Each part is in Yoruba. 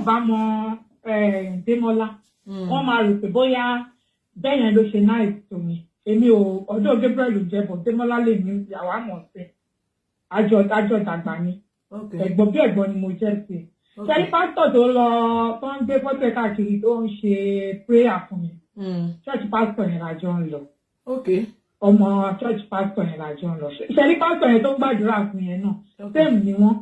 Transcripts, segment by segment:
bá mọ Démọ́lá wọ́n máa rò pé bóyá bẹ́ẹ̀ yẹn ló ṣe náà ètò mi èmi ò ọ̀dọ̀ Gabriel ló jẹ́ bọ̀ Démọ́lá lè ní ìyàwó àmọ̀ sí àjọ dàgbà ni ẹ̀gbọ́n bí ẹ̀gbọ́n ni mo jẹ́ sí ṣẹ́rí pásítọ̀ tó lọ tó ń gbé fọ́tò káàkiri tó ń ṣe prayer fún mi church pásítọ̀ yẹn lájọ ń lọ ọmọ church pásítọ̀ yẹn lájọ ń lọ ṣẹ́rí pásítọ̀ yẹn tó ń gbàdúrà fún yẹn náà same ni wọ́n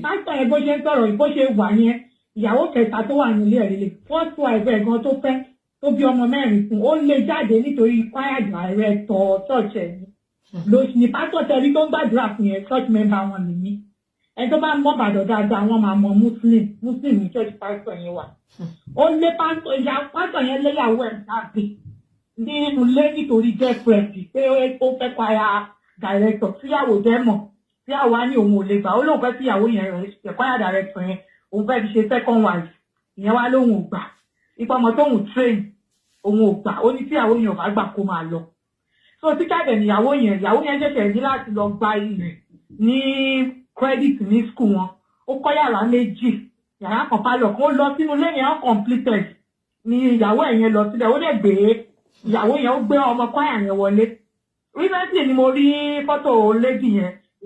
pásítọ̀ yẹn bó ṣe ń sọ̀rọ̀ bó ṣe wà yẹn ìyàwó kẹta tó wà nílé ẹ̀ líle first wife ẹ̀ gan tó fẹ́ tó bí ọmọ mẹ́rin fún ó lé jáde nítorí choir director church ẹ̀ ní pásítọ̀ tẹ̀rí tó ń gbàdúrà fún yẹn church member wọn nìyí ẹ tó bá mọ̀ bàdàn dáadáa wọ́n máa mọ̀ muslim ní church pastor yẹn wà ó lé pastor yẹn léyàwó ẹ̀ jáde nínú ilé nítorí girlfriend pé ó fẹ́ choir director tíyàwó dẹ́mọ̀ tíyàwó á ní òun ò lè gbà ó lóun fẹ́ tíyàwó yẹn rẹ̀ choir director yẹn òun fẹ́ fi ṣe second wife ìyẹn wá lóun ò gbà ipa ọmọ tóun train òun ò gbà ó ní tíyàwó yẹn ò bá gbà kó máa lọ so tíkàdé níyàwó yẹn ṣẹ̀ṣẹ̀ ní láti lọ gba ilẹ̀ ní credit ní school wọn ó kọ́ yàrá méjì yàrá kan pálọ̀ kó lọ sínú lẹ́yìn uncompleted ni ìyàwó yẹn lọ sílẹ̀ ó dẹ̀ gbé ìyàwó yẹn ó gbé ọmọ kwaya yẹn wọlé recently ni mo rí fọ́tò lady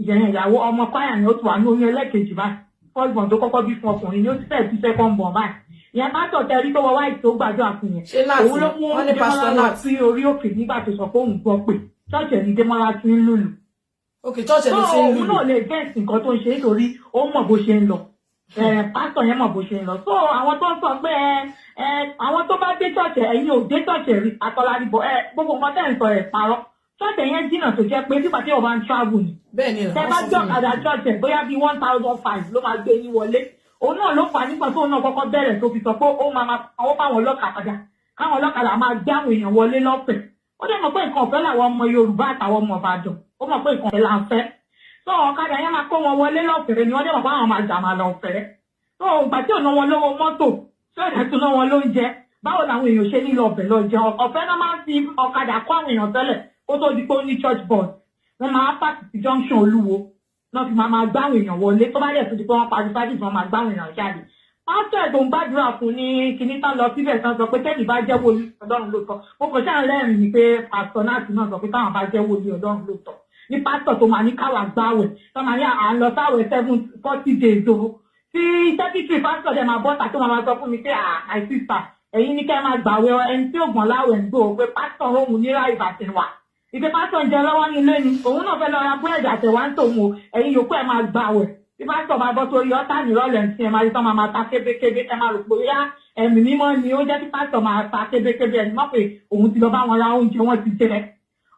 yẹn ìyàwó ọmọ kwaya yẹn ó ti wà ní oyún ẹlẹ́kejì báyìí first born tó kọ́kọ́ bí fún ọkùnrin ni ó ti fẹ́ẹ̀ bí second born báyìí ìyẹn pásítọ̀ tẹrí tó wọ white tó gbàdúrà fún yẹn òun ló mú Démọ́lá lọ sí orí òkè nígbà tó sọ pé òun gbọ́ pé ṣọ́ọ̀ṣì ẹni Démọ́lá ti ń lùlù church ẹni tí ń lùlù òun náà lè gẹ̀ẹ́sì nǹkan tó ń ṣe nítorí ó mọ̀ bó ṣe ń lọ pásítọ̀ yẹn mọ̀ bó ṣe ń lọ so àwọn tó ń sọ pé àwọn tó bá dé church ẹ̀yin ò dé church rí Atọ́lárí bọ̀ gbogbo nǹkan tẹ̀ ń sọ parọ́ church yẹn jìnnà tó jẹ́ pé nígbà tí ọba ń travel ni tẹ bá jọ ọ̀kadà church bóyá bíi 1,500 ló máa gbé yín wọlé òun náà ló fà nígbà tó náà kọ́kọ́ bẹ̀rẹ̀ tó fi sọ pé ó máa àwọn fáwọn ọlọ́kadà káwọn ọlọ́kadà máa gbé àwọn èèyàn wọlé lọ́fẹ̀ẹ́ ó dẹ̀ mọ̀ pé nǹkan ọ̀fẹ́ làwọn ọmọ Yorùbá àtàwọn ọmọ Ìbàdàn ó mọ̀ pé nǹkan ọ̀fẹ́ là ń fẹ́ tó ọ̀kadà yẹn máa kó wọn wọlé lọ́fẹ̀ẹ́ ni wọ́n dẹ̀ mọ̀ pé àwọn máa jà máa lọ fẹ́ tó ìgbà tí ò ná wọn lówó mọ́tò tí ò dẹ̀ tún ná wọn lóúnjẹ báwo làwọn èèyàn ṣe nílò ọbẹ̀ lọ jẹun ọ̀fẹ́ náà máa ń fi ọ̀kadà kó àwọn èèyàn tẹ́lẹ̀ ó tó di pé ó ní church bus wọ́n máa pàṣẹ junction Olúwo náà fi máa gbá àwọn èèyàn wọlé tó bá dẹ̀ tó di pé wọ́n parí sáàdì wọ́n máa gbá àwọn èèyàn jáde pásítọ̀ tó ń gbàdúrà fún ní kinní tán lọ síbẹ̀ tán sọ pé tẹ́lẹ̀ bá jẹ́ wòlíì Ọlọ́run ló tọ́ mo kò ṣáà lẹ́rìn ní pé pásítọ̀ náà ti náà sọ pé táwọn bá jẹ́ wòlíì Ọlọ́run ló tọ́ ní pásítọ̀ tó máa ní káwà gbáwẹ̀ tó máa ní à ń lọ sáwẹ̀ 40 days o tí secretary pásítọ̀ dẹ̀ máa bọ́ta tó máa sọ fún mi pé my sister ẹ̀yin ní kẹ́ máa gbàwẹ̀ ẹni tí ògbọ̀n láwẹ̀ ń gbò pé pásítọ̀ òun ní ráì bàtẹ̀ wà ìpè pásítọ̀ ń jẹ lọ́wọ́ ní ilé ni òun náà fẹ́ lọ ra búrẹ́dì àtẹ̀wá ń tòun o ẹ̀yin yòókù ẹ̀ máa gbàwẹ̀ bí pásítọ̀ bá bọ́ sórí ọ́tà nírọ̀lẹ́ ń tiẹ̀ máa rí tán máa ta kébékébé ẹ máa rò pé yá ẹ̀mí mímọ́ ni ó jẹ́ kí pásítọ̀ máa ta kébékébé ẹni mọ̀ pé òun ti lọ bá wọn ra oúnjẹ wọn ti jẹ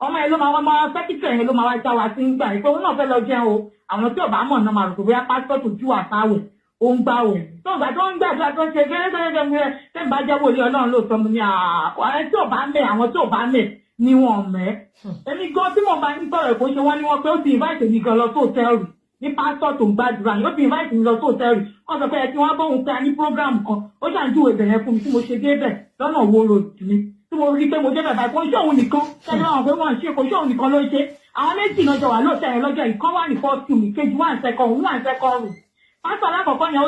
ọmọ ẹ ló máa wá máa sẹ́kítẹ̀ yẹn ló máa wá já wa sí ń gbà pé òun náà fẹ́ lọ jẹun o àwọn tí ò bá mọ̀ náà máa rò pé bóyá pásítọ̀ tó jù àtàwẹ̀ ó ń gbàwẹ̀ tó ìgbà tó ń gbàdúrà tó ń ṣe gẹ́gẹ́gẹ́gẹ́ tẹ́ ń bá jẹ́ wòlíì Ọlọ́run lóòótọ́ mu ní àwọn tí ò bá mẹ́ àwọn tí ò bá mẹ́ ni wọ́n mẹ́ èmi gan tí mo bá ní sọ̀rọ̀ ìbò ṣe wọ́n ní wọ́n pé ó ti invite mi gan lọ sí hòtẹ́ẹ̀lì ní pásítọ̀ tó ń gbàdúrà yóò ti invite mi lọ sí hòtẹ́ẹ̀lì wọ́n sọ pé ẹ tí wọ́n bóun pé a ní program kan ó ṣàǹjúwèé bẹ̀rẹ̀ fún mi tí mo ṣe débẹ̀ lọ́nà wo road mi tí mo rí pé mo débẹ̀ báyìí kò ṣe òun nìkan tẹ́lẹ̀ wọn pé wọ́n ṣe kò ṣe òun nìkan ló ṣe àwọn méjì náà jọ wà lóòótọ́ yẹn lọ́jọ́ ìkan wà ní first room ìkejì wà ní second room pásítọ̀ alákọ̀ọ́kọ́ yẹn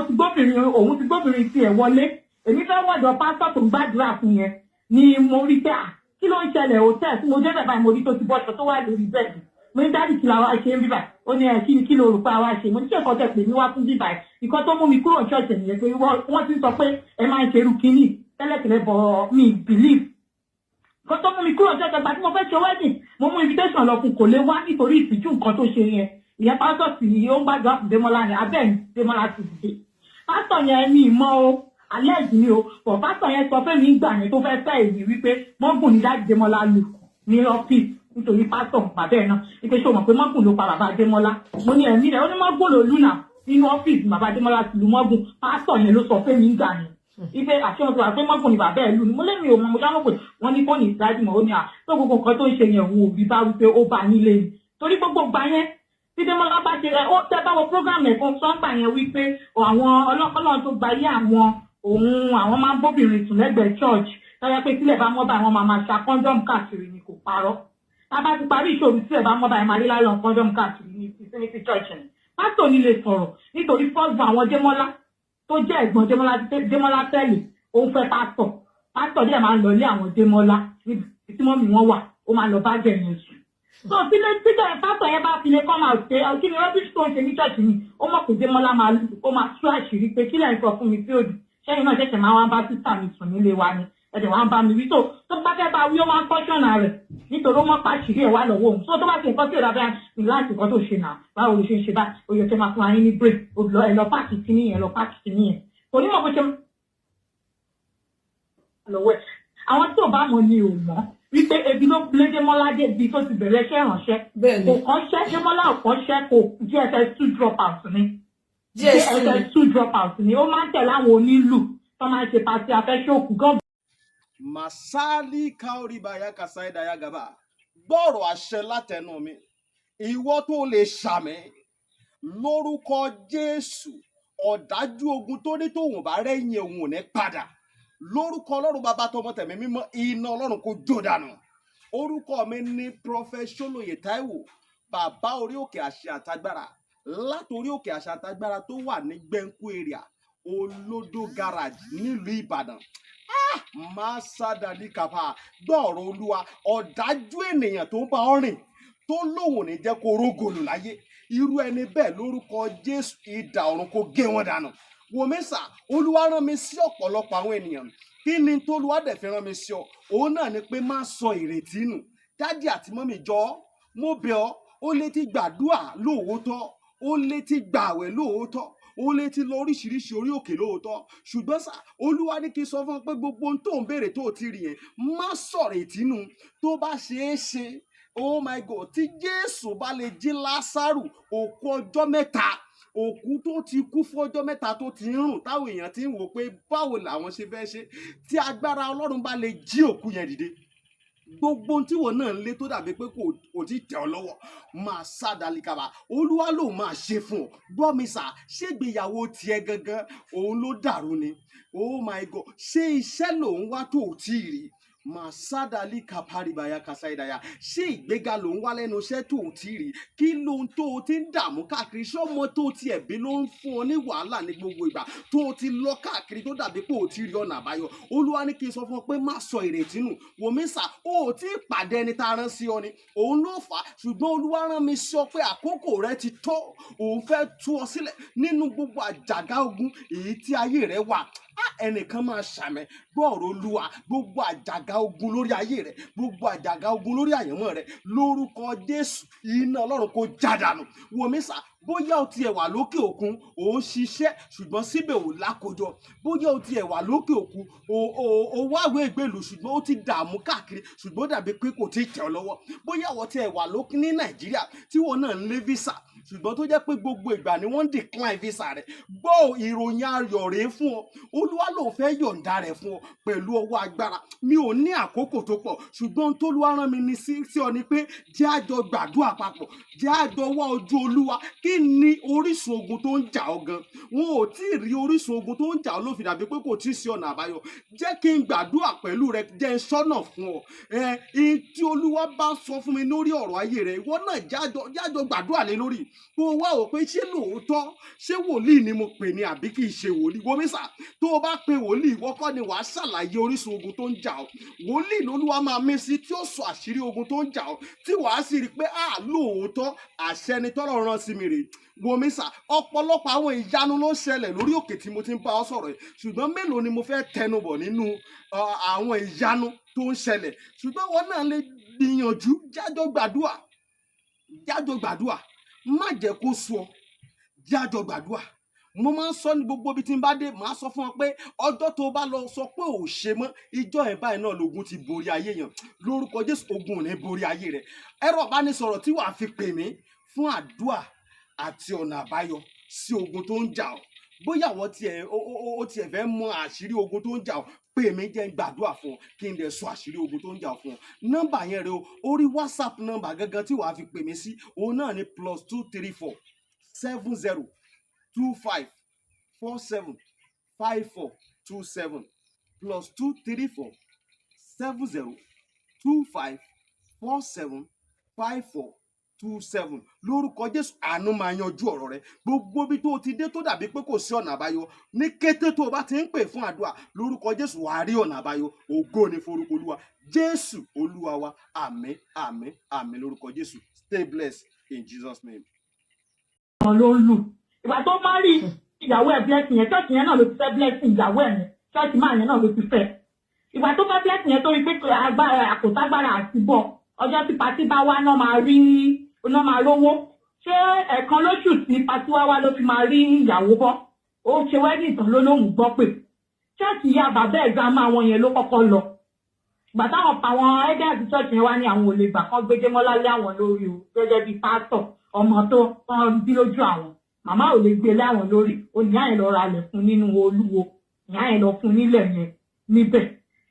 òun ti gbóbìnrin tiẹ̀ wọlé èmi fẹ́ wọ́dọ̀ pásítọ̀ tó ń gbàdúrà fún yẹn ni mo rí pé kí ló ń ṣẹlẹ̀ hòtẹ́ẹ̀ tí mo débẹ̀ báyìí mo rí tó ti bọ́ṣọ tó wà lórí bẹ́ẹ̀dì mo ní dáàdì kí la wá ṣe ń bíbà ó ní kí ló rò pé a wá ṣe mo ní ṣèkọ́ tẹ̀ pé mi wá fún bíbà ìkan tó mú mi kúrò ṣọ́ọ̀ṣì nìyẹn pé wọ́n ti sọ pé ẹ máa ń ṣerú kínní tẹ́lẹ̀tẹ́lẹ̀ bọ̀ mi believe ìkan tó mú mi kúrò ṣọ́ọ̀ṣì àgbà tí mo fẹ́ ṣe wedding mo mú invitation lọ fún kò lè wá nítorí ìtìjú nǹkan tó ṣe yẹn ìyẹn pásítọ̀ sì ó ń gbàgbọ́ fún Démọ́lá ni abẹ́ Démọ́lá ti dìde pásítọ̀ yẹn mi mọ́ o alẹ́ ìdí o pọ̀ pásítọ̀ yẹn sọ fẹ́ mi gbà yẹn tó fẹ́ fẹ́ èyí wípé mọ́gùn ní dájú Démọ́lá lù ní ọ́fíìsì nítorí pásítọ̀ bàbá ẹ̀ náà wípé ṣé o mọ̀ pé mọ́gùn ló pa bàbá Démọ́lá mo ní ẹ̀mí rẹ̀ ó ní mọ́gùn ló lùnà nínú ọ́fíìsì bàbá Démọ́lá ti lu mọ́gùn pásítọ̀ yẹn ló sọ fẹ́ mi gbà yẹn ife àṣehàn tó wà pé mọ́gùn ni bàbá ẹ̀ lù ní mo lé mi ò mọ̀ mo dáhùn pé wọ́n ní fóònù ìsáájú mọ̀ ó ní tó gbogbo nǹkan tó ń ṣe yẹn òun òbí bá wípé ó bá nílé ni torí gbogbo gbà yẹn tí Démọ́lá bá ṣe rẹ̀ ó tẹ́ báwo program ẹ̀kan sọ́ńgbà yẹn wípé àwọn ọlọ́run tó gbayé àwọn máa ń bóbìnrin sùn lẹ́gbẹ̀ẹ́ church tọ́jà pé sílẹ̀ bá mọ́ bá àwọn máa ṣa kọ́ńdọ́mù káàkiri ni kò parọ́ tábà ti parí ìṣòro sílẹ̀ bá mọ́ bá ẹ̀ máa rí láyọ̀ kọ́ńdọ́mù káàkiri ní ìsinmi church ni pásítọ̀ ní lè sọ̀rọ̀ nítorí first born àwọn Démọ́lá tó jẹ́ ẹ̀gbọ́n Démọ́lá tẹ́lẹ̀ òun fẹ́ pásítọ̀ díẹ̀ máa ń lọ ilé àwọn Démọ́lá níbi tí mọ́mì wọn wà ó máa lọ bá jẹ̀ yẹn sùn. so sílé títẹ̀ pásítọ̀ yẹn bá fi lè kọ́ máa ṣe kí ni rọ́bìṣì tó ń ṣe ní ṣọ́ọ̀ṣì ni ó mọ̀ pé Démọ́lá máa tú àṣírí pé kílẹ̀ ń sọ fún mi tí ò dì sẹ́yìn náà ṣẹ̀ṣẹ̀ máa wá bá títà mi sùn nílé wa ni ẹ̀dẹ̀ wá ń bá mi wí tó bá fẹ́ bá wí ó máa ń kọ́ṣọ́nà rẹ̀ nítorí ó mọ̀ pàṣírí ẹ̀ wá lọ́wọ́ òun tó bá ṣe nǹkan tí ò dábẹ́ ní láti nǹkan tó ṣe náà báwo ló ṣe ń ṣe bá oyè tẹ́ máa fún wa ní break ẹ lọ páàkì kíní yẹn lọ páàkì kíní yẹn kò ní mọ̀ bó ṣe lọ́wọ́ ẹ̀ àwọn tí ò bá mọ̀ ni ò mọ̀ wípé ebi ló lé Démọ́lá dé ibi tó ti bẹ̀rẹ̀ iṣẹ́ ìrànṣẹ́ kò kọ́ṣẹ́ Démọ́lá ò kọ́ṣẹ́ kò JSS2 drop out ni JSS2 drop out ni ó máa ń tẹ̀lé àwọn onílù tó máa ń ṣe pàṣẹ afẹ́ṣẹ́ òkú gan. Masali kaoribaya kasaida ya gaba. Gbọ́rọ̀ àṣẹ látẹnu mi. Ìwọ tó lè ṣàmì lórúkọ Jésù. Ọ̀dájú ogun tó ní tòun bá rẹ́yìn òun ò ní padà. Lórúkọ Ọlọ́run bàbá tọmọ tẹ̀mí mímọ́ iná Ọlọ́run kó jó dànù. Orúkọ mi ní Prophet Ṣólóyè Táíwò, bàbá orí òkè àṣẹ àtagbára. Látorí òkè àṣẹ àtagbára tó wà ní Gbẹ́ńkú area, Olódó garage nílùú Ìbàdàn. Máa sádàdí kàfà gbọ́ọ̀rọ̀ Olúwa. Ọ̀dájú ènìyàn tó ń bá ọ rìn tó lóun ní jẹ́ kó rógòlù láyé. Irú ẹni bẹ́ẹ̀ lórúkọ Jésù idà ọ̀run kó gé wọn dànù. Wòmísà, Olúwa rán mi sí ọ̀pọ̀lọpọ̀ àwọn ènìyàn. Kí ni tó Olúwa dẹ̀ fi rán mi sí ọ? Òun náà ni pé má sọ ìrètí nù. Dádì àti mọ́mì jọ̀ọ́, mo bẹ̀ ọ́, ó lè ti gbàdúrà lóòótọ́, ó lè ti gbààwẹ̀ lóòótọ́, ó lè ti lọ oríṣiríṣi orí òkè lóòótọ́. Ṣùgbọ́n sà, Olúwa ní kí n sọ fún ọ pé gbogbo ohun tó ń béèrè tó ti rí yẹn, má sọ ìrètí nù. Tó bá ṣeé ṣe, oh my God, tí Jésù bá lè jí Lásárù òkú ọjọ́ mẹ́ta, òkú tó ti kú fún ọjọ́ mẹ́ta tó ti ń rùn táwọn èèyàn ti ń wò pé báwo làwọn ṣe fẹ́ ṣe, tí agbára Ọlọ́run bá lè jí òkú yẹn dìde, gbogbo ohun tí wọn náà ń lé tó dàbí pé kò tí tẹ̀ ọ́ lọ́wọ́ máa sádàlíkàbà. Olúwa ló máa ṣe fún ọ. Gbọ́ mi sà, ṣégbéyàwó tiẹ̀ gangan òun ló dàrú ni, oh my God, ṣé iṣẹ́ lòun wá tó ò tí ì rí? Masadali kaparibaya kasaidaya. Ṣé ìgbéga ló ń wá lẹ́nu iṣẹ́ tó ò tí rí? Kí ló ń tó o ti ń dààmú káàkiri? Ṣé ọmọ tó ti ẹ̀bí ló ń fún ọ ní wàhálà ní gbogbo ìgbà tó o ti lọ káàkiri tó dàbí pé ò tí rí ọ̀nà àbáyọ? Olúwa ní kí n sọ fún ọ pé má sọ ìrètí nù. Wòmísà, o ò tí ì pàdé ẹni tá a rán sí ọ ni. Òun ló fà á. Ṣùgbọ́n Olúwa rán mi sọ pé àkókò rẹ ti tó. Òun fẹ́ tú ọ sílẹ̀ nínú gbogbo àjàgà ogun èyí tí ayé rẹ wà. Ẹnìkan máa ṣàmẹ gbọ́ọ̀rọ̀ Olúwa. Gbogbo àjàgà ogun lórí ayé rẹ, gbogbo àjàgà ogun lórí àyànmọ́ rẹ, lórúkọ Jésù iná Ọlọ́run kó jádànù. Wòmísà, bóyá o tiẹ̀ wà lókè òkun ò ń ṣiṣẹ́ ṣùgbọ́n síbẹ̀ ò lákòjọ. Bóyá o tiẹ̀ wà lókè òkun ò wáwé ìgbèlú ṣùgbọ́n ó ti dààmú káàkiri ṣùgbọ́n dàbí pé kò tí ì tẹ̀ ọ́ lọ́wọ́. Bóyá o tiẹ̀ wà lókè ní Nàìjíríà tí wọn náà ń lé visa ṣùgbọ́n tó jẹ́ pé gbogbo ìgbà ni wọ́n ń decline visa rẹ̀. Gbọ́ ìròyìn ayọ̀ rèé fún ọ. Olúwa ló fẹ́ yọ̀ǹda rẹ̀ fún ọ pẹ̀lú ọwọ́ agbára. Mi ò ní àkókò tó pọ̀ ṣùgbọ́n tó Olúwa rán mi ní sí ọ ni pé jẹ́ a jọ gbàdúrà papọ̀, jẹ́ a jọ wá ojú Olúwa. Kí ni orísun ogun tó ń jà ọ́ gan? Wọn ò tí ì rí orísun ogun tó ń jà ọ́ ló fi dàbí pé kò tí ì sí ọ̀nà àbáyọ. Jẹ́ kí n gbàdúrà pẹ̀lú rẹ, jẹ́ n sọ́nà fún ọ. Tí Olúwa bá sọ fún mi lórí ọ̀rọ̀ ayé rẹ, ìwọ náà jájọ gbàdúrà lé lórí. Kó o wá wò pé ṣé lóòótọ́ ṣé wòlíì ni mo pè ní àbí kì í ṣe wòlíì? Wòmísà, tó o bá pe wòlíì, ìwọ kọ́ ni wàá ṣàlàyé orísun ogun tó ń jà ọ́. Wòlíì lolúwa máa mí sí tí ó sọ àṣírí ogun tó ń jà ọ́, tí wàá sì rí i pé lóòótọ́ àṣẹ ni tọ́lọ́run rán sí mi rèé. Wòmísà, ọ̀pọ̀lọpọ̀ àwọn ìyanu ló ń ṣẹlẹ̀ lórí òkè tí mo ti ń bá ọ sọ̀rọ̀ yìí, ṣùgbọ́n mélòó ni mo fẹ́ tẹnubọ̀ nínú àwọn ìyanu tó ń ṣẹlẹ̀? Ṣùgbọ́n wọn náà lè gbìyànjú jájọ gbàdúrà, má jẹ́ kó sú ọ, jájọ gbàdúrà. Mo máa ń sọ ní gbogbo ibi tí n bá dé, màá sọ fún ọ pé ọjọ́ tó bá lọ sọ pé ò ṣe mọ́, ìjọ ẹ̀ báyìí náà lógun ti borí ayé yẹn. Lórúkọ Jésù ogun ò ní borí ayé rẹ. Ẹ̀rọ ìbánisọ̀rọ̀ tí wàá fi pè mí fún àdúrà àti ọ̀nà àbáyọ sí ogun tó ń jà ọ́. Bóyá àwọn tiẹ̀ fẹ́ mọ àṣírí ogun tó ń jà ọ́, pè mí jẹ́ n gbàdúrà fún ọ kí n dẹ̀ sọ àṣírí ogun tó ń jà ọ́ fún ọ. Nọ́mbà yẹn rẹ o, orí WhatsApp nọ́mbà gangan tí wàá fi pè mí sí, òun náà ni +234 70 25 47 54 27 +234 70 25 47 54 27 lórúkọ Jésù àánú máa yanjú ọ̀rọ̀ rẹ gbogbo bí tó ti dé tó dàbí pé kò sí ọ̀nà àbáyọ ní kété tó o bá ti ń pè fún àdúrà lórúkọ Jésù wàá rí ọ̀nà àbáyọ ògo ni forúkọ Olúwa Jésù Olúwa wa àmín àmín àmín lórúkọ Jésù stay blessed in Jesus name. ló ń lù ìgbà tó má rí ìyàwó ẹ̀ blessing yẹn church yẹn náà ló ti fẹ́ blessing ìyàwó ẹ̀ yẹn church máa yẹn náà ló ti fẹ́ ìgbà tó bá blessing yẹn tó rí pé àkótágbára àti bọ̀ ọjọ́ tí pàtí bá wá náà máa rówó ṣé ẹ̀kan lóṣù tí pàtí wá ló fi máa rí ìyàwó bọ́ ó ṣe wedding tán ló lóhùn gbọ́ pé church ìyá bàbá exam àwọn yẹn ló kọ́kọ́ lọ ìgbà táwọn àwọn elders church yẹn wá ní àwọn ò lè gbà kán gbé Démọ́lá lé àwọn lórí o gẹ́gẹ́ bí pásítọ̀ ọmọ tó ń bí lójú àwọn màmá ò lè gbé lé àwọn lórí oníyá yẹn lọ ra lẹ̀ fún nínú Olúwo ìyá yẹn lọ fún nílẹ̀ yẹn níbẹ̀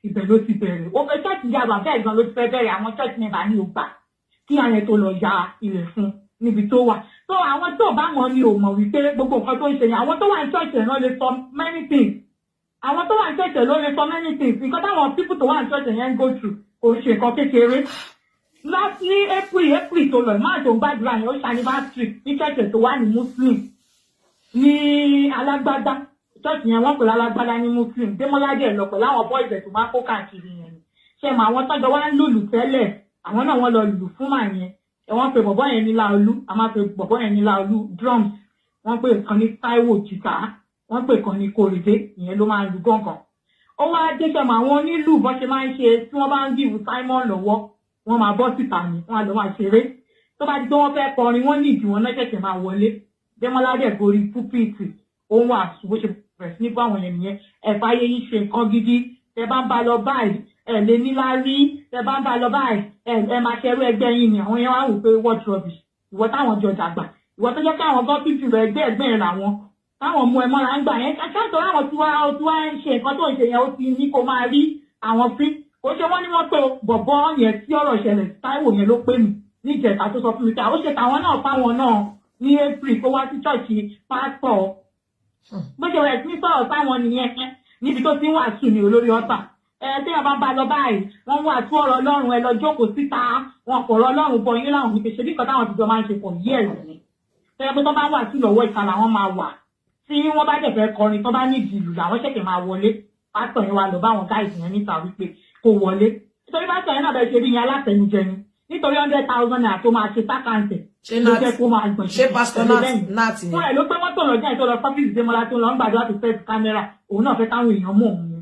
ibẹ̀ ló ti bẹ̀rẹ̀ ó fẹ́ church ìyá bàbá ẹ̀gbọ́n ló ti fẹ́ bẹ̀rẹ̀ àwọn church member ní ògbà kí àyẹn tó lọ ya ilẹ̀ fún níbi tó wà tó àwọn tó bá mọ̀ ni ò mọ̀ wípé gbogbo nǹkan tó ń ṣe yẹn àwọn tó wà ní church náà lè sọ many things àwọn tó wà ní church ló lè sọ many things nǹkan táwọn people tó wà ní church yẹn ń go through kò ṣe nǹkan kékeré láti ní April tó lọ máa tó ń gbàdúrà yẹn ó ṣe anniversary ní church tó wà ní Muslim ní Alágbádá church yẹn wọ́n pè lálágbádá ní Muslim Démọ́lá dẹ̀ lọ pẹ̀lú àwọn boys tó máa kó káàkiri yẹn ṣe mọ àwọn tọ́jọ wá ń lùlù tẹ́lẹ̀ àwọn náà wọ́n lọ lùlù fún màá yẹn wọ́n pe bọ̀bọ́ yẹn ní Láolú a máa pe bọ̀bọ́ yẹn ní Láolú drums wọ́n pe kan ní Táíwò jìtá wọ́n pe kan ní Kòrèdé ìyẹn ló máa ń lu gángan ó wá dé ṣe mọ àwọn onílù bọ́ ṣe máa ń ṣe tí wọ́n bá ń give Simon lọ́wọ́ wọ́n máa bọ́ síta ní wọ́n á lọ máa ṣeré tó bá di pé wọ́n fẹ́ kọrin wọ́n ní ìdí wọn náà ṣẹ̀ṣẹ̀ máa wọlé Démọ́lá dẹ̀ gorí púpìtì ohun àṣùwò ṣe bẹ̀rẹ̀ sí ní bá àwọn ènìyàn ẹ̀fà ayé yìí ṣe nǹkan gidi tẹ bá ń bá lọ báyìí lè níláárí tẹ bá ń bá lọ báyìí máa ṣerú ẹgbẹ́ yín ni àwọn yẹn wá wò pé what rubbish ìwọ táwọn jọ dàgbà ìwọ tó jẹ́ káwọn gọ́ọ̀pìtì rẹ̀ ẹgbẹ́ rẹ̀ làwọn táwọn mú ẹ mọ́ra ń gbà yẹn ṣáàtọ̀ láwọn tí wọ́n ń ṣe nǹkan tó ń ṣe yẹn ó ti ní kó máa rí àwọn fín ó ṣe wọ́n ní wọ́n pé bọ̀bọ́ yẹn tí ọ̀rọ̀ ṣẹlẹ̀ Táíwò yẹn ló pè mí níjẹta tó sọ fún mi pé àwọn ṣe tàwọn náà fáwọn náà ní April kó wá sí ṣọ́ọ̀ṣì pásítọ̀ bó ṣe rẹ̀ sí sọ̀rọ̀ sáwọn nìyẹn níbi tó ti ń wàásù ní olórí ọ̀tà tí wọ́n bá lọ báyìí wọ́n wà tú ọ̀rọ̀ Ọlọ́run ẹ lọ jókòó síta wọn kò rọ̀ Ọlọ́run bọ yín láwọn ìpèsè bí kan táwọn ti jọ máa ń ṣe pọ̀ yí ẹ̀rù ni tẹ́lẹ̀ pé tó bá wà sí lọ́wọ́ ìta làwọn máa wà tí wọ́n bá dẹ̀ fẹ́ kọrin tó bá ní ìdìlù làwọn ṣẹ̀ṣẹ̀ máa wọlé pásítọ̀ yẹn wà lọ bá àwọn gáìsì yẹn níta wípé kò wọlé nítorí pásítọ̀ yẹn náà bẹ̀ ṣe rí yẹn alátẹnujẹ ni nítorí 100,000 naira tó máa ṣe sákàǹtẹ̀ ló jẹ́ kó máa gbọ̀n ṣe pásítọ̀ náà ti ní. fún ẹ̀ ló pé mọ́tò lọ́jọ́ ìtọ́ lọ sọ́fíìsì Démọ́lá tó lọ ń gbàdúrà tó fẹ́ kámẹ́rà òun náà fẹ́ káwọn èèyàn mọ̀ òun ni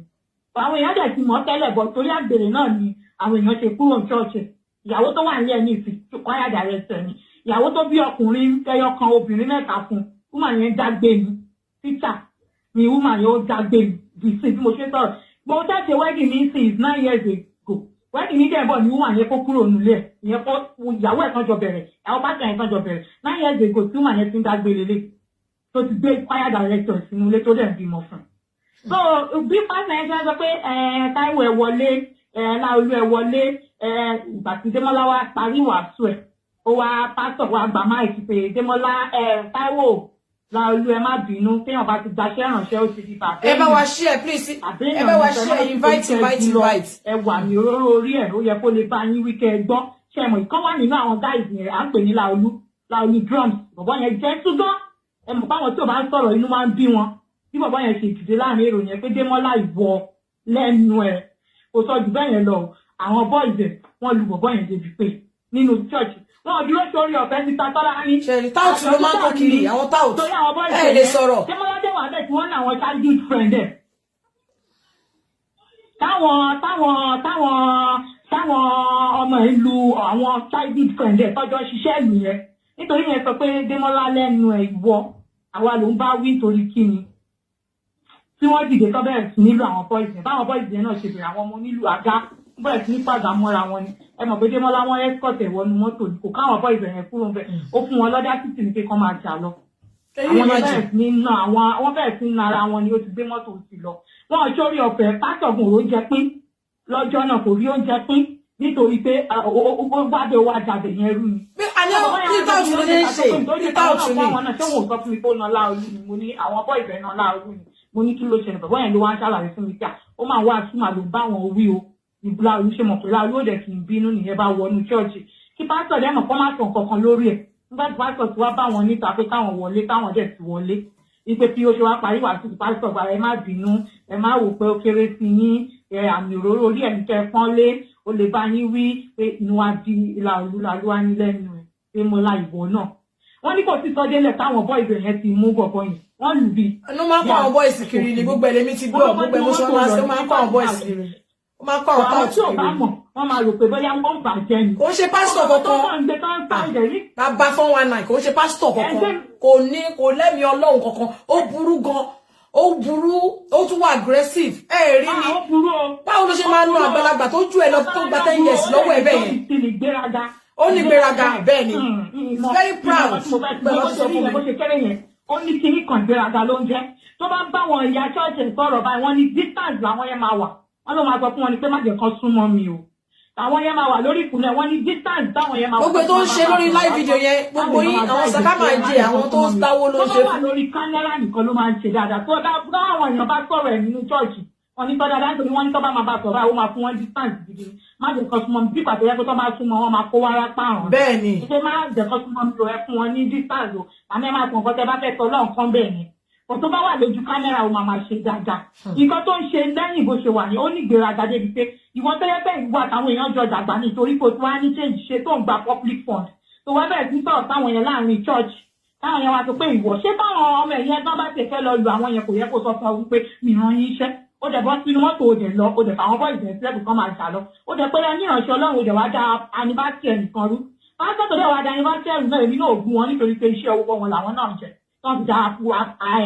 àwọn èèyàn dẹ̀ ti mọ̀ tẹ́lẹ̀ bọ̀ torí àgbèrè náà ni àwọn èèyàn ṣe kúrò ṣọ́ọ̀ṣì ìyàwó tó wà ní ẹni ìsìn choir director ni ìyàwó tó bí ọkùnrin ẹyọ kan obìnrin mẹ́ta fún woman yẹn dágbé ni teacher ni woman yẹn ó dágbé ni di sí bí mo ṣe sọ̀rọ̀ gbogbo tẹ́sí wedding ní sí is 9 years ago wedding ní dẹ́bọ̀ ni woman yẹn kó kúrò nílé ẹ̀ ìyẹn kó ìyàwó ẹ̀ kan jọ bẹ̀rẹ̀ ìyàwó pásítọ̀ yẹn kan jọ bẹ̀rẹ̀ 9 years ago tí woman yẹn ti ń dágbé lélẹ̀ tó ti gbé choir director sínú ilé tó dẹ̀ ń bímọ fún un. So bí pásítọ̀ yẹn sọ pé Táíwò ẹ̀ wọlé Láolú ẹ̀ wọlé ìgbà tí Démọ́lá wá parí wàásù ẹ̀ ó wá pásítọ̀ wá gbà máìkì pé Démọ́lá Táíwò Láolú ẹ má bínú téèyàn bá ti gbaṣẹ́ ìrànṣẹ́ ó ti di bàbá ẹ bá wa share please ẹ bá wa share invite ẹ wà ní òróró orí ẹ̀ ó yẹ kó lè bá yín wí kẹ́ ẹ gbọ́ ṣe mọ̀ ìkan wà nínú àwọn guys yẹn à ń pè ní Láolú drums bọ̀bọ́ yẹn jẹ́ ṣúgán ẹ mọ̀ báwọn tí ò bá ń sọ̀rọ̀ inú máa ń bí wọn bí bọ̀bọ́ yẹn ṣe dìde láàrin èrò yẹn pé Démọ́lá ìwọ lẹ́nu ẹ̀ kò sọ jù bẹ́ẹ̀ yẹn lọ àwọn boys ẹ̀ wọ́n lu bọ̀bọ́ yẹn débi pé nínú church wọ́n dúró sórí ọ̀fẹ́ Sita Tolani. ṣẹ̀rí táùtù ló máa ń kó kiri àwọn táùtù ẹ̀ lè sọ̀rọ̀. Démọ́lá dé wà bẹ́ẹ̀ tí wọ́n ní àwọn childhood friend ẹ̀. táwọn ọmọ ìlú àwọn childhood friend ẹ̀ tọ́jọ́ ṣiṣẹ́ ìlú yẹn nítorí yẹn sọ pé Démọ́lá lẹ́nu ẹ̀ ìwọ àwa ló ń bá wí nítorí kíni tí wọ́n dìde tó bẹ̀rẹ̀ sí nílò àwọn boys yẹn báwọn boys yẹn náà ṣe bẹ̀rẹ̀ àwọn ọmọ onílù àga bẹ̀rẹ̀ sí ní pàgà mọ́ra wọn ni ẹ mọ̀ pé Démọ́lá wọn escort ẹ̀ wọnú mọ́tò ní kò káwọn boys yẹn kúrò bẹ́ẹ̀ ó fún wọn lọ́dá títì ní pé kán máa jà lọ àwọn yẹn bẹ̀rẹ̀ sí ní ná àwọn bẹ̀rẹ̀ sí ní na ara wọn ni ó ti gbé mọ́tò sí lọ wọn ò sórí ọ̀fẹ́ pásọ̀gùn òró jẹ pín lọ́jọ́ náà kò rí oúnjẹ pín nítorí pé ó gbádùn owó àjàbẹ̀ yẹn rú ni. bí alẹ́ nígbà òtún ló ní ṣe nígbà òtún ní. àwọn náà ṣé wọn ò sọ fún mi pé ó ná Láolú ni mo ní àwọn bọ́ ìbẹ̀ náà Láolú ni mo ní kí ló ṣẹlẹ̀ bàbá yẹn ló wá ń ṣàlàyé fún mi pé ó máa wá àtúmọ̀ ló bá wọn wí o ìbúra olú ṣe mọ̀ pé Láolú ó dẹ̀ kì í bínú nìyẹn bá wọnú ṣọ́ọ̀ṣì kí pásítọ̀ dẹ̀ mọ̀ kó má sọ kankan lórí ẹ̀ nígbà tí pásítọ̀ ti wá bá wọn níta pé káwọn wọlé táwọn dẹ̀ ti wọlé ipe tí ó ṣe wá parí wà sí pásítọ̀ gba ẹ má bínú ẹ má wò pé ó kéré sí yín àmì òróró orí ẹ̀ ní kẹ́ pọ́nlé ó lè bá yín wí pé inú wa di ìlà olúwa ní lẹ́nu ẹ̀ pé mo la ìbò náà wọ́n ní kò sí sọ́délẹ̀ táwọn bọ́ìsì yẹn ti mú bọ̀bọ̀ yẹn wọ́n lù bí. inú máa ń kọ́ àwọn bọ́ìsì kiri ni gbogbo ẹlẹ́mí ti gbọ́ gbogbo emotion máa ń kọ́ àwọn bọ́ìsì kiri ó máa ń kọ́ àwọn táwọn kiri. wọ́n máa rò pé bóyá wọ́n bàjẹ́ ni. kò ń ṣe pásítọ̀ kankan bàbá 419 kò ń ṣe pásítọ̀ kankan kò lẹ́mìí ọlọ́run kankan ó burú gan ó burú ó tún wà aggressive ẹ rí ni báwo ló ṣe máa ń nu àgbàlagbà tó ju ẹ lọ tó gba 10 years lọ́wọ́ ẹ bẹ́ẹ̀ yẹn ó ní gbéraga bẹ́ẹ̀ ni very proud pẹ̀lú ọ̀sẹ̀ fún mi. ó ní kíní kan gbéraga ló ń jẹ́ tó bá ń bá wọn ìyá ṣọ́ọ̀ṣì sọ̀rọ̀ báyìí wọ́n ní distance làwọn yẹn máa wà wọ́n ló máa sọ fún wọn ni pé má jẹ́ kán súnmọ́ mi o àwọn yẹn máa wà lórí ìkùnlẹ̀ wọ́n ní distance táwọn yẹn máa wà. gbogbo tó ń ṣe lórí live video yẹn gbogbo yín àwọn sàkámà jẹ àwọn tó dáwó ló ń ṣe fún. tó bá wà lórí kámẹ́rà nìkan ló máa ń ṣe dáadáa tó àwọn èèyàn bá sọ̀rọ̀ ẹ̀ nínú ṣọ́ọ̀ṣì wọ́n ní tọ́jà dáńtò ni wọ́n ní tọ́ bá máa bá sọ̀rọ̀ àwọn máa fún wọn distance gidi má jẹ́ kán súnmọ́ mi bí pàtó yẹ kó tọ́ bá súnmọ́ wọn máa kó wáyà pààrọ̀. bẹ́ẹ̀ni ṣé má jẹ́ kán súnmọ́ mi lò ẹ fún wọn ní distance o àmì ẹ máa sọ nǹkan tẹ bá fẹ́ tọ́ lọ́ọ̀ kan bẹ́ẹ̀ ni kò tó bá wà lójú kámẹ́rà o máa ṣe dáadáa nǹkan tó ń ṣe lẹ́yìn bó ṣe wà ní ó ní ìgbéraga débi pé ìwọ tó yẹ bẹ́ẹ̀ ìwọ àtàwọn èèyàn jọ dàgbà nítorí kò tó wá ní change ṣe tó ń gba public fund tó wá bẹ̀rẹ̀ sí sọ̀rọ̀ táwọn yẹn láàrin church táwọn yẹn wá sọ pé ìwọ ṣé táwọn ọmọ ẹ̀yẹn tán bá ti fẹ́ lọ lu àwọn yẹn kò yẹ kó sọ fún ọ wípé mìíràn yín iṣẹ́ ó dẹ̀ bọ́ sínú mọ́tò ó dẹ̀ lọ ó dẹ̀ fàwọn bọ́ ìdẹ̀ sílẹ̀ kan máa jà lọ ó dẹ̀ pé ní ìrànṣẹ́ ọlọ́run ó dẹ̀ wá da anibásí ẹnìkan rú pásítọ̀ tó dẹ̀ wá da anibásí ẹ̀rù náà èmi náà ògùn wọn nítorí pé iṣẹ́ owó wọn làwọn náà jẹ tó ń da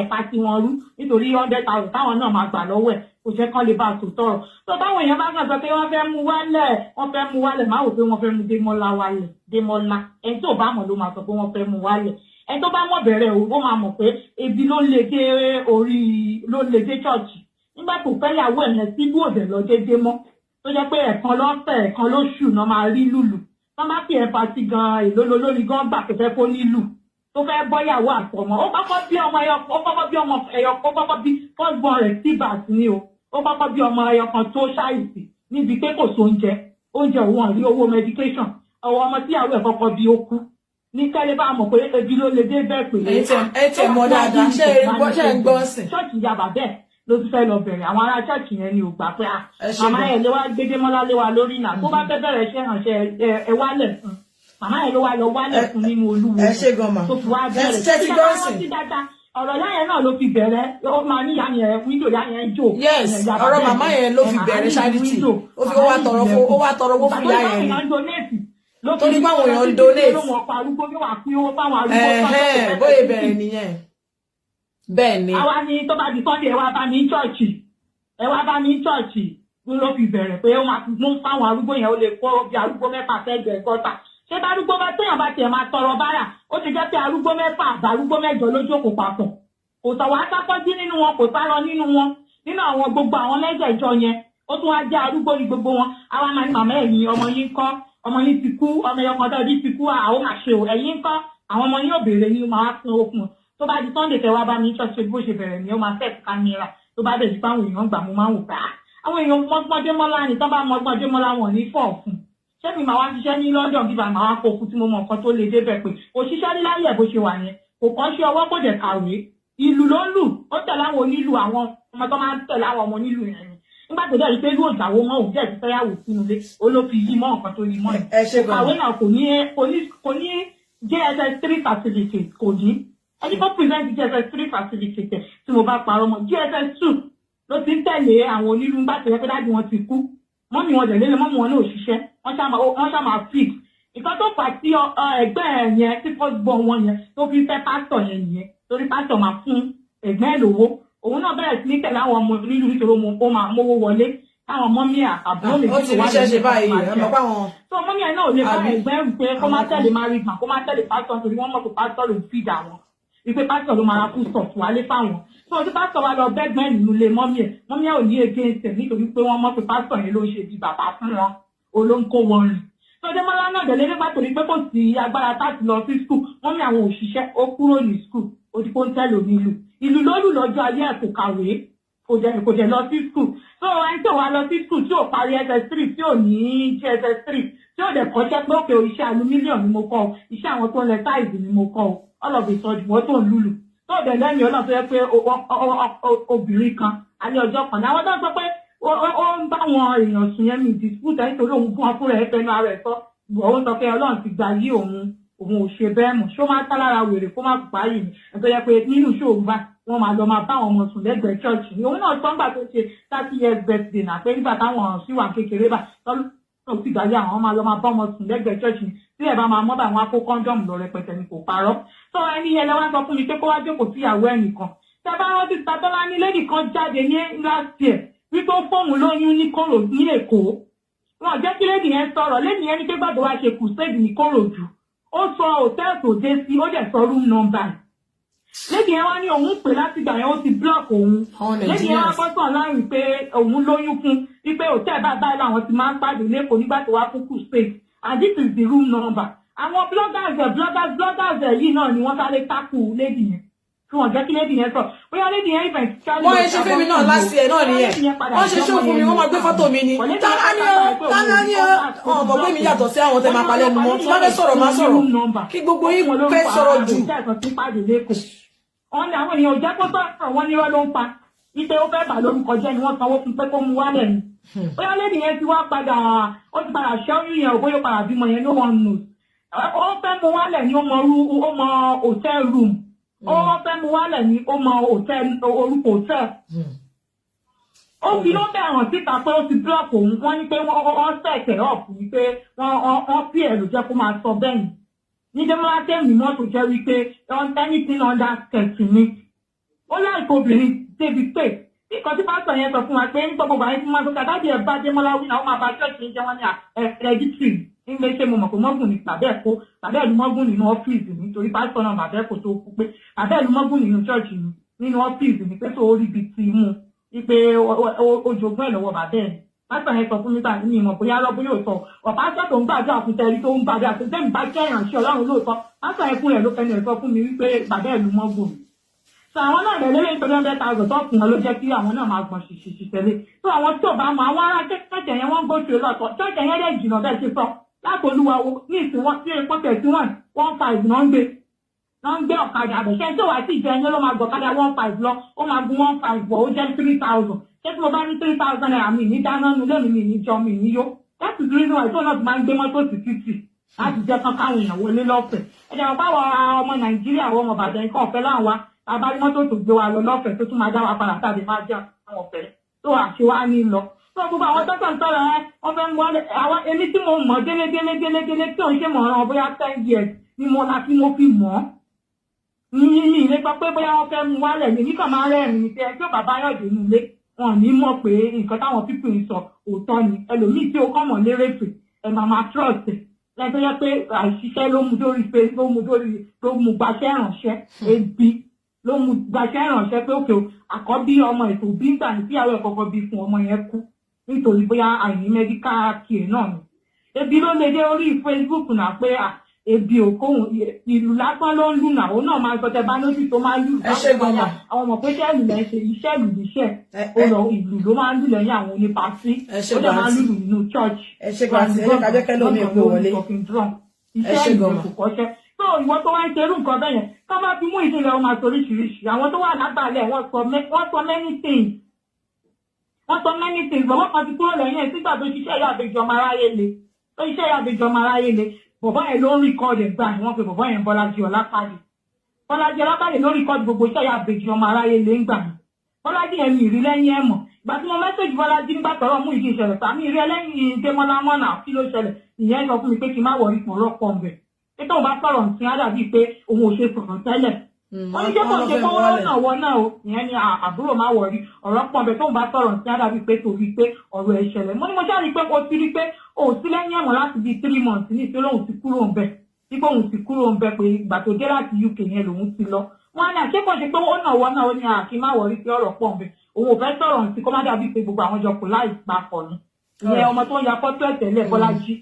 ẹ̀ka tí wọn rú nítorí 100,000 táwọn náà máa gbà lọ́wọ́ ẹ̀ kò jẹ́ kán lè bá a tó tọrọ tó táwọn èèyàn bá kàn sọ pé wọ́n fẹ́ mú wálẹ̀ má wò pé wọ́n fẹ́ mú Démọ́lá ẹni tó bá mọ̀ ló máa sọ pé wọ́n fẹ́ mú wálẹ̀ ẹni tó bá mọ̀ bẹ̀rẹ̀ ó máa mọ̀ pé ebi ló lè dé chọ́ọ̀chì nígbà tó fẹ́ yàwó ẹ̀yẹn síbú òdè lọ déédéé mọ́ tó jẹ́ pé ẹ̀kan lọ́sẹ̀ ẹ̀kan lóṣù náà máa rí lùlù tó má fi ẹ̀fà sí gan èlò lórí gan gbà tó fẹ́ kó nílù tó fẹ́ bọ́yàwó àtọmọ ó kọ́kọ́ bí ọmọ ẹyọ ó kọ́kọ́ bí fọ́gbọ́n rẹ̀ síbàs ni o ó kọ́kọ́ bí ọmọ ẹyọ kan tó ṣàìsì níbi pé kò sóúnjẹ òun àrí owó medication ọwọ́ ọmọ tíyàwó ẹ̀ kọ́kọ́ bí ó kú ní kẹ́lẹ́ bá mọ̀ pé ebi ló lè dé bẹ́ẹ̀ pé ẹ tẹ mọ dáadáa ṣe é gbọ́ sìn. ṣọ́ọ̀ṣì yaba bẹ́ẹ̀ ló ti fẹ́ lọ bẹ̀rẹ̀ àwọn ará ṣọ́ọ̀ṣì yẹn ni ò gbà pé màmá ẹ̀ lé wá gbé Démọ́lá lé wa lórí náà tó bá fẹ́ bẹ̀rẹ̀ ṣe ránṣẹ́ ẹ wálẹ̀ fún màmá ẹ̀ ló wá lọ wálẹ̀ fún nínú Olúwo tó fi wá bẹ̀rẹ̀ ọ̀rọ̀ láyẹn náà ló fi bẹ̀rẹ̀ ó máa ní yàyẹn wíńdò yàyẹn jò. yes ọ̀rọ̀ màmá yẹn ló fi bẹ̀rẹ̀ charity ó wá tọrọ owó fún yàyẹn ni torí báwọn èèyàn donate bóyá bẹ̀rẹ̀ nìyẹn bẹ́ẹ̀ ni. àwa ni tó bá di Sunday ẹ wá bá mi chọ́ọ̀chì ló fi bẹ̀rẹ̀ pé ó máa mú fáwọn arúgbó yẹn ó lè kó bí arúgbó 6 sẹ́gbẹ̀ẹ́ gọ́tà ṣé bá arúgbó bá téèyàn bá tiẹ̀ máa tọrọ bára ó ti jẹ́ pé arúgbó 6 àbárúgbó 8 ló jókòó papọ̀ kò sọ wá sápọ́jú nínú wọn kò sá lọ nínú wọn nínú àwọn gbogbo àwọn 6 yẹn ó tún wá jẹ́ arúgbó ní gbogbo wọn àwa máa ní màmá ẹ̀yìn ọmọ yín kọ́ ọmọ yín ti kú ọmọ ẹ̀yọ kan tó ti kú àwọn àṣẹ ò ẹ̀yìn kọ́ àwọn ọmọ yín ò béèrè yín máa wá fún okùn tó bá di Sunday tẹ wá bá mi ṣọ́ọ̀ṣì bó ṣe bẹ̀rẹ̀ ni ó máa fẹ́ẹ̀ kámẹ́rà tó bá dẹ̀ di páwọn èèyàn gbà mo máa ń wò pé àwọn èèyàn mọ́gbọ́n Démọ́lá ni tó bá mọ́gbọ́n Démọ́lá wọn ní fọ́ fún ṣé mi máa wá ṣiṣẹ́ ní London bí màá wá kókù tí mo mọ nǹkan tó lè débẹ̀ pé òṣìṣẹ́ ní láyé ẹ̀ bó ṣe wà yẹn kò kọ́ ṣe ọwọ́ kò dẹ̀ kàwé ìlú ló ń lù ó tẹ̀lé àwọn onílù àwọn ọmọ tó máa ń tẹ̀lé àwọn ọmọ onílù yẹn ni nígbà tó dẹ̀ rí pé ló ìjàwó mọ́ òun jẹ́ ìfẹ́yàwó sínú ilé ó ló fi yí mọ́ nǹkan tó yí mọ́ ẹ̀ kàwé náà kò ní JSS 3 certificate kò ní ẹni tó present JSS 3 certificate tí mo bá parọ́ mọ́ JSS 2 ló ti ń tẹ̀lé àwọn onílù ńgbà tó yẹ pé dájú wọn ti kú mọ́mí wọn dẹ̀lé mọ́mí wọn náà òṣìṣẹ́ wọ́n ṣá máa fix nǹkan tó fà sí ẹgbẹ́ yẹn tí first born wọn yẹn tó fi fẹ́ pásítọ̀ yẹn nìyẹn torí pásítọ̀ máa fún ẹgbẹ́ ẹ̀ lówó òun náà bẹ̀rẹ̀ sí ní tẹ̀lé àwọn ọmọ onílù nítorí ó máa mówó wọlé táwọn mọ́mí àbúrò lè fi wá lẹ́yìn tó mọ́mí ẹ̀ náà ò lè bá ẹgbẹ́ rù pé kó má tẹ̀lé married man kó má tẹ̀lé pásítọ̀ torí wọ́n mọ̀ pé pásítọ̀ ló ń fìdá wọn ìpè pásítọ̀ ló máa kú sọ̀tù wálé fáwọn tó o ti pásítọ̀ wa lọ bẹ́gbẹ́ nínú ilé mọ́mí ẹ̀ ò ní against ẹ̀ nítorí pé wọ́n mọ̀ pé pásítọ̀ yẹn ló ń ṣe bí bàbá fún wọn olóńkó wọn rìn tó Démọ́lá náà dẹ̀ nígbà torí pé kò sí agbára láti lọ sí skul mọ́mí àwọn òṣìṣẹ́ ó kúrò ní skul ó ti kó ń tẹ̀lé omi ìlú lólù lọ́jọ́ ayé ẹ̀ kò kò jẹ́ lọ sí school so ẹni tí ò wá lọ sí school tí ò parí SS3 tí ò ní JSS3 tí ò dẹ̀ kọ́ṣẹ́ pé òkè iṣẹ́ aluminium ni mo kọ́ iṣẹ́ àwọn tó ń lẹ táìsì ni mo kọ́ all of a sudden wọ́n tó ń lùlù tó dẹ̀ lẹ́yìn ọlọ́run tó yẹ pé obìnrin kan alẹ́ ọjọ́ kan ní àwọn tó ń sọ pé ó ń bá wọn èèyàn sùn yẹn ní dispute nítorí òun fún ọkùnrin ẹ̀ fẹ́nu ara ẹ̀ sọ òun sọ pé ọlọ́run ti gbà yí òun ò ṣe bẹ́ẹ̀ mọ̀ ṣó máa ń tálára wèrè kó má pupa yìí ni ẹ̀ tó yẹ pé nínú ṣòro bá wọ́n máa lọ máa bá àwọn ọmọ sùn lẹ́gbẹ̀ẹ́ ṣọ́ọ̀ṣì ni òun náà sọ nígbà tó ṣe 30 years birthday náà pé nígbà táwọn sì wà kékeré bá tọ́lú sì gbàgbé àwọn máa lọ máa bá ọmọ sùn lẹ́gbẹ̀ẹ́ ṣọ́ọ̀ṣì ni tí ẹ̀ bá máa mọ́ bá àwọn akó kọ́ńdọ̀mù lọ rẹpẹtẹ ni kò parọ́ tó ẹni yẹn lẹ́wọ́n sọ fún mi pé kó wá jókòó sí ìyàwó ẹ̀ nìkan tẹ́ bá rántí Tolani lady kan jáde ní last year wípé ó fóun lóyún ní Kòròdú ní Èkó wọn jẹ́ kí lady yẹn sọ̀rọ̀ lady yẹn ní pé gbàgbọ́ wá ṣe crusade ní Kòròdú ó sọ hòtẹ́ẹ̀lì tó dé sí ó dẹ̀ sọ room number lady yẹn wá ní òun pè láti gbà yẹn ó ti block òun lady yẹn wá bọ́sàn láàrin pé òun lóyún fún wípé hòtẹ́ẹ̀lì bá báyìí làwọn ti máa ń pàdé lẹ́kọ̀ọ́ nígbà tó wá fún crusade and this is the room number àwọn bloggers yìí náà ni wọ́n sáré tákù lady yẹn tí wọ́n jẹ́ kí lady yẹn sọ bóyá lady yẹn ìfẹ̀ ṣáájú wọ́n ṣe fún mi náà láti ẹ̀ náà nìyẹn wọ́n ṣe ṣó fún mi wọ́n máa gbé fọ́tò mi ni Tolani o ọ̀bọ̀ pé mi yàtọ̀ sí àwọn tẹ́ máa palẹ̀ nu mọ́ tí wọ́n fẹ́ sọ̀rọ̀ máa sọ̀rọ̀ kí gbogbo yín fẹ́ sọ̀rọ̀ jù. wọ́n ní àwọn èèyàn ò jẹ́ kó sọ̀rọ̀ wọ́n ní wọ́n ló ń pa ipe ó fẹ́ bà lórúkọ jẹ́ ni wọ́n sanwó fún pé kó mú wálẹ̀ ni bóyá lady yẹn ti wá padà ó ti padà ṣẹ́yún yẹn ò bóyá ó padà bímọ yẹn ló wọ́n nù ó fẹ́ mú wálẹ̀ ni ó mọ hotel room ó fẹ́ mú wálẹ̀ ní ó mọ orúkọ hòtẹ́ẹ̀lì. ó fi ló bẹ̀ràn síta pé ó ti búlọ̀kì òun wọ́n ní pé wọ́n sẹ̀kẹ̀ ọ̀pù wípé wọ́n fi ẹ̀rù jẹ́ kó máa sọ bẹ́ẹ̀ ní Dẹ́mọ́lá tẹ́ẹ̀mì mọ́tò jẹ́ wípé anything under 30 ni. ó láìpẹ́ obìnrin débi pé nǹkan tí pásítọ̀ yẹn sọ fún wa pé ń gbọ́ gbogbo àyè tí wọ́n sọ dájú ẹ̀ bá Dẹ́mọ́lá wí náà ó máa bá ṣọ́ọ̀ṣì ń jẹ́ wọ́n ní hereditary nígbà ṣe mo mọ̀ pé mọ́gùn ní tàbẹ́ẹ̀lú mọ́gùn nínú ọ́fíìsì nítorí pásítọ̀ náà bàbẹ́ẹ̀kọ́ tó kú pé tàbẹ́ẹ̀lú mọ́gùn nínú ṣọ́ọ̀ṣì nínú ọ́fíìsì ní pé tó rí ibi tí mú wípé ojogún ẹ̀ lọ́wọ́ bàbẹ́ẹ̀ pásítọ̀ yẹn sọ fún mi tàbí ní ìmọ̀ bóyá lọ́bù yóò sọ ọ̀pásítọ̀ tó ń gbàdúrà fún tẹ́rí tó ń gbàdúrà tó tẹ́mi bá jẹ́ ìrànṣẹ́ Ọlọ́run lóòótọ́ pásítọ̀ yẹn fún rẹ̀ ló fẹ́ni ẹ̀ sọ fún mi wípé bàbẹ́ẹ̀lú mọ́gùn mi so àwọn náà lẹ́lẹ́lẹ́ nítorí 100,000 tó kùn wọn ló jẹ́ kí àwọn náà máa gbọ̀n ṣìṣì tẹ́lẹ̀ so àwọn tí ò bá mọ àwọn ará tẹ́tẹ̀ yẹn wọ́n gbóṣù lọ́tọ̀ tẹ́tẹ̀ yẹn lẹ́ jìnnà bẹ́ẹ̀ ṣe sọ láti Olúwa ní ìsìn wọn tí epo tẹ̀sí 1.5 náà ń gbé ọ̀kadà àbẹ̀ṣẹ́ tí ò wá sí ìjẹ ẹni ló máa gbọ̀kadà 1.5 lọ ó máa gun 1.5 bọ̀ ó jẹ́ 3,000 ṣé tí mo bá ní 3,000 naira mi ní dáná nu lónìí mi ní jọ mi ní yó láti dúró níwájú tó náà ti máa ń gbé mọ́tò sí títì láti jẹ́ kán káwọn èèyàn wọlé lọ́fẹ̀ẹ́ ẹ̀jẹ̀ wọn báwọn ọmọ Nàìjíríà àwọn ọmọ Ìbàdàn kan ọ̀fẹ́ láwọn wa abárí mọ́tò tó gbé wa lọ lọ́fẹ̀ẹ́ tó tún máa dá wa padà tàbí máa jẹ́ àwọn ọ̀fẹ́ tó àṣewá ní lọ tó gbogbo àwọn tó kàn sọ̀rọ̀ wọ́n fẹ́ mú àwọn èmi tí mo mọ̀ délé tí òun ṣe mọ̀ ọ́n bóyá 10 years ni mo la tí mo fi mọ̀ ní ilé sọ pé bóyá wọ́n fẹ́ mú wálẹ̀ ní níkàn máa rẹ́rìn-ín tí ẹ tí ò bàbá yọ̀dé nílé wọn ní mọ̀ pé nǹkan táwọn pípì ń sọ òótọ́ ni ẹlòmíì tí ó kọ́ mọ̀ lérèfè ẹ máa trust ẹ tó yẹ pé àìṣiṣẹ́ ló mú dórí ló mú gbaṣẹ́ ìrànṣẹ́ ebi ló mú gbaṣẹ́ ìrànṣẹ́ pé òkè àkọ́bí ọmọ ètò bí ń gbà ní tíyàwó ẹ̀ kọ́kọ́ bí fún ọmọ yẹn kú nítorí bóyá àìní mẹ́díkà kìí náà ni ebi ló lè dé orí Facebook náà pé ebi òkóhùn ìlú lásán ló ń lù náà òun náà máa gbọ́tẹ̀ bá lójú tó máa lù àwọn ọmọ pé sẹ́ẹ̀lù lẹ́ ṣe iṣẹ́ ìlú níṣẹ́ ó lọ ìlú ló máa ń lù lẹ́yìn àwọn onípàṣí ó dẹ̀ máa ń lù nínú church iṣẹ́ ìlú kò kọ́ṣẹ́ tó ìwọ tó wá ń ṣerú nǹkan bẹ́ẹ̀ yẹn ká má fi mú ìdílé wọn máa sọ oríṣiríṣi àwọn tó wà lágbàlẹ̀ wọ́n sọ many things bọ̀bọ̀ kan ti kúrò lẹ́yìn ẹ̀ sígbà tó ṣiṣẹ́ ìyàbẹ̀jọ ọmọ aráyé le bọ̀bọ̀ yẹn ló ń rìkọ́ọ̀dù ẹ̀gbà ni wọ́n pe bọ̀bọ̀ yẹn Bọ́lájí Ọlápàdé ló rìkọ́ọ̀dù gbogbo iṣẹ́ ìyàbẹ̀jọ ọmọ aráyé le ń gbà mí Bọ́lájí yẹn mi ìrí lẹ́yìn ẹ̀ mọ̀ ìgbà tí mo mẹ́sẹ̀jì Bọ́lájí nígbà tọ́rọ̀ mú ìdí ìṣẹ̀lẹ̀ tàbí ìrí ẹlẹ́yìn Démọ́lá mọ́nà kí ló ṣẹlẹ̀ ìyẹn sọ fún mi pé kí n má wọrí pọ̀ rọ́pọ̀ ọ̀bẹ̀ pé tóun bá sọ̀rọ̀ nǹkan á dàbí pé òun ò ṣe sọ̀rọ̀ tẹ́lẹ̀ wọ́n ní ṣé kò ṣe kówó náà wọ náà o ìyẹn ni àbúrò má wọrí ọ̀rọ̀ pọ̀ ọ̀bẹ̀ tóun bá sọ̀rọ̀ nǹkan á dàbí pé torí pé ọ̀rọ̀ ẹ̀ ṣẹlẹ̀ mo ní mo ṣáà rí pé o ti rí pé o sí lẹ́yìn ẹ̀wọ̀n láti bíi 3 months ní ìṣẹ́ lóun ti kúrò ń bẹ̀ dípò òun ti kúrò ń bẹ̀ pé ìgbà tó dé láti UK yẹn lòun ti lọ wọ́n á ní àṣekọ̀ ṣe pé ó náà wọ náà ó ní àkí má wọrí pé ọ̀rọ̀ pọ̀ ń bẹ̀ òun ò fẹ́ sọ̀rọ̀ nǹkan kó má dàbí pé gbogbo àwọn jọ kò láì papọ̀ ni ìyẹn ọmọ tó ń ya fọ́tò ẹ̀tẹ̀lẹ̀ Bọ́lájí